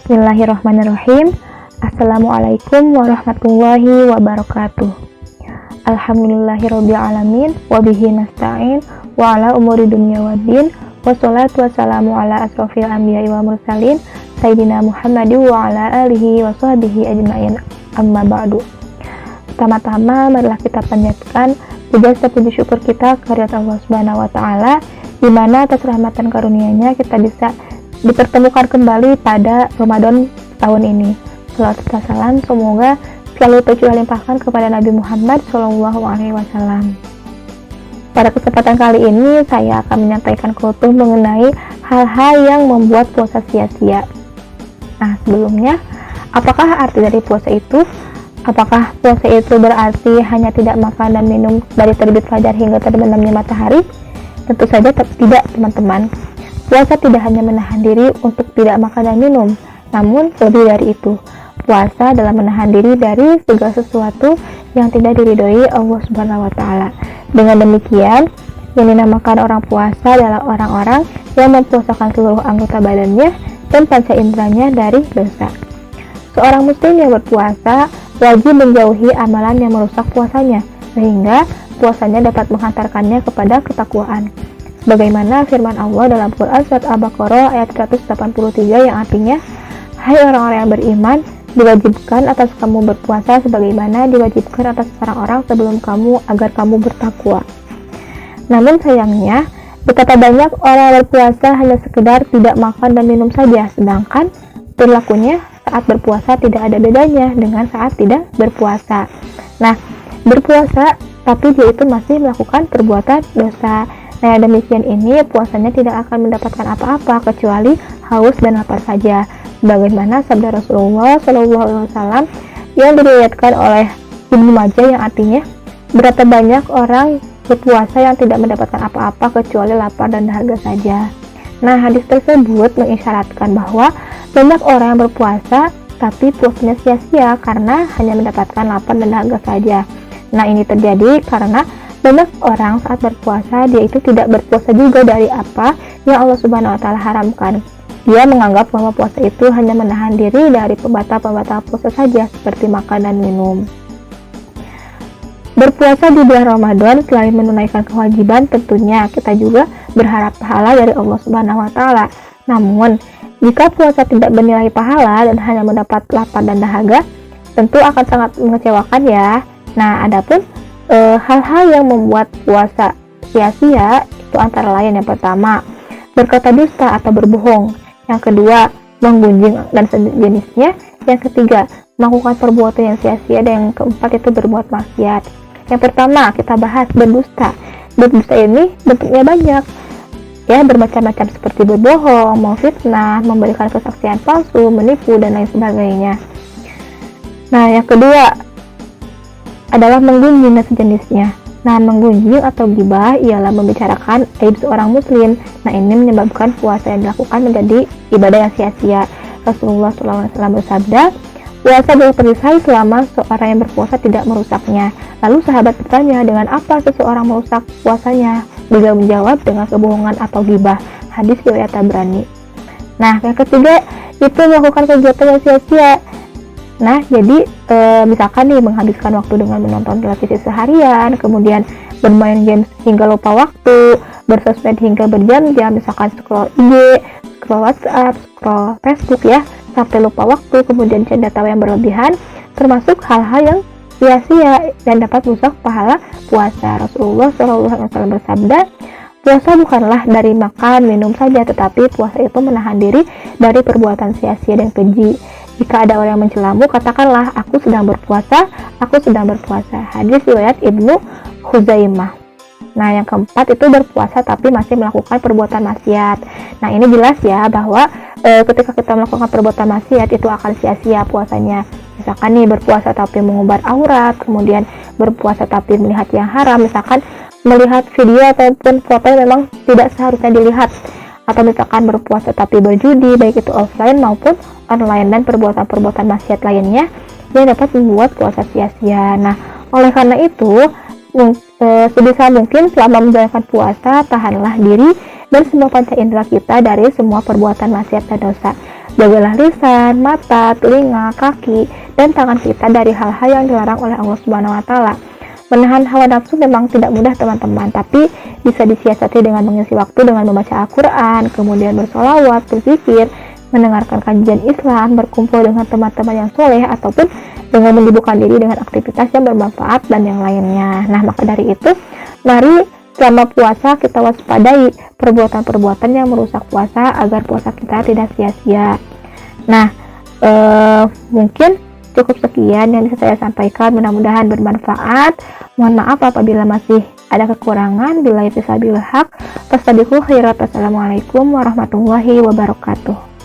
Bismillahirrahmanirrahim. Assalamualaikum warahmatullahi wabarakatuh. Alhamdulillahirrabbilalamin. Wabihi nasta'in. Wa ala umuri dunya waddin. Wassalatu wassalamu ala asrofil anbiya'i wa mursalin Sayyidina Muhammadin wa ala alihi wa sahbihi ajma'in. Amma ba'du. Pertama-tama marilah kita panjatkan puja puji syukur kita kehadirat Allah Subhanahu wa taala, di mana atas rahmat dan karunia-Nya kita bisa dipertemukan kembali pada Ramadan tahun ini. Salawat dan salam semoga selalu tercurah limpahkan kepada Nabi Muhammad SAW. Pada kesempatan kali ini saya akan menyampaikan khotbah mengenai hal-hal yang membuat puasa sia-sia. Nah, sebelumnya, apakah arti dari puasa itu? Apakah puasa itu berarti hanya tidak makan dan minum dari terbit fajar hingga terbenamnya matahari? Tentu saja tidak, teman-teman. Puasa tidak hanya menahan diri untuk tidak makan dan minum, namun lebih dari itu. Puasa adalah menahan diri dari segala sesuatu yang tidak diridhoi Allah Subhanahu wa taala. Dengan demikian, yang dinamakan orang puasa adalah orang-orang yang mempuasakan seluruh anggota badannya dan panca inderanya dari dosa. Seorang muslim yang berpuasa wajib menjauhi amalan yang merusak puasanya, sehingga puasanya dapat menghantarkannya kepada ketakwaan. Bagaimana firman Allah dalam Quran surat Al-Baqarah ayat 183 yang artinya, "Hai orang-orang yang beriman, diwajibkan atas kamu berpuasa sebagaimana diwajibkan atas orang-orang sebelum kamu agar kamu bertakwa." Namun sayangnya, betapa banyak orang yang berpuasa hanya sekedar tidak makan dan minum saja, sedangkan perilakunya saat berpuasa tidak ada bedanya dengan saat tidak berpuasa. Nah, berpuasa tapi dia itu masih melakukan perbuatan dosa. Nah, demikian ini puasanya tidak akan mendapatkan apa-apa kecuali haus dan lapar saja. Bagaimana sabda Rasulullah SAW yang diriwayatkan oleh Ibnu Majah yang artinya, berapa banyak orang berpuasa yang tidak mendapatkan apa-apa kecuali lapar dan dahaga saja. Nah, hadis tersebut mengisyaratkan bahwa banyak orang yang berpuasa tapi puasanya sia-sia karena hanya mendapatkan lapar dan dahaga saja. Nah, ini terjadi karena banyak orang saat berpuasa dia itu tidak berpuasa juga dari apa yang Allah Subhanahu wa taala haramkan. Dia menganggap bahwa puasa itu hanya menahan diri dari pembatal-pembatal puasa saja seperti makan dan minum. Berpuasa di bulan Ramadan selain menunaikan kewajiban, tentunya kita juga berharap pahala dari Allah Subhanahu wa taala. Namun, jika puasa tidak bernilai pahala dan hanya mendapat lapar dan dahaga, tentu akan sangat mengecewakan ya. Nah, adapun hal-hal yang membuat puasa sia-sia itu antara lain, yang pertama, berkata dusta atau berbohong, yang kedua, menggunjing dan sejenisnya, yang ketiga, melakukan perbuatan yang sia-sia, dan yang keempat itu berbuat maksiat. Yang pertama kita bahas berdusta. Berdusta ini bentuknya banyak ya, bermacam-macam seperti berbohong, memfitnah, memberikan kesaksian palsu, menipu dan lain sebagainya. Nah, yang kedua adalah menggunjing dan sejenisnya. Nah, menggunjing atau ghibah ialah membicarakan aib seorang muslim. Nah, ini menyebabkan puasa yang dilakukan menjadi ibadah yang sia-sia. Rasulullah SAW bersabda, "Puasa berperisai selama seorang yang berpuasa tidak merusaknya." Lalu sahabat bertanya, dengan apa seseorang merusak puasanya? Beliau menjawab, dengan kebohongan atau ghibah. Hadis riwayat Tabrani. Nah, yang ketiga itu melakukan kegiatan yang sia-sia. Nah, jadi misalkan nih menghabiskan waktu dengan menonton televisi seharian, kemudian bermain games hingga lupa waktu, bersosmed hingga berjam-jam, misalkan scroll IG, scroll WhatsApp, scroll Facebook ya, sampai lupa waktu, kemudian cek data yang berlebihan, termasuk hal-hal yang sia-sia dan dapat merusak pahala puasa. Rasulullah SAW bersabda, puasa bukanlah dari makan, minum saja, tetapi puasa itu menahan diri dari perbuatan sia-sia dan keji. Jika ada orang yang mencelamu, katakanlah, aku sedang berpuasa, aku sedang berpuasa. Hadis riwayat Ibnu Khuzaimah. Nah, yang keempat itu berpuasa tapi masih melakukan perbuatan maksiat. Nah, ini jelas ya bahwa ketika kita melakukan perbuatan maksiat itu akan sia-sia puasanya. Misalkan nih berpuasa tapi mengumbar aurat, kemudian berpuasa tapi melihat yang haram, misalkan melihat video ataupun foto yang memang tidak seharusnya dilihat. Atau misalkan berpuasa tapi berjudi, baik itu offline maupun online, dan perbuatan-perbuatan maksiat lainnya yang dapat membuat puasa sia-sia. Nah, oleh karena itu, sebisa mungkin selama menjalankan puasa, tahanlah diri dan semua panca indera kita dari semua perbuatan maksiat dan dosa. Jagalah lisan, mata, telinga, kaki, dan tangan kita dari hal-hal yang dilarang oleh Allah Subhanahu wa Ta'ala. Menahan hawa nafsu memang tidak mudah teman-teman, tapi bisa disiasati dengan mengisi waktu dengan membaca Al-Quran, kemudian bersolawat, berzikir, mendengarkan kajian Islam, berkumpul dengan teman-teman yang soleh, ataupun dengan menyibukkan diri dengan aktivitas yang bermanfaat dan yang lainnya. Nah, maka dari itu, mari selama puasa kita waspadai perbuatan-perbuatan yang merusak puasa agar puasa kita tidak sia-sia. Nah, mungkin cukup sekian yang bisa saya sampaikan, mudah-mudahan bermanfaat. Mohon maaf apabila masih ada kekurangan. Billahi fisabilil haq. Fastabiqul khairat. Wassalamualaikum warahmatullahi wabarakatuh.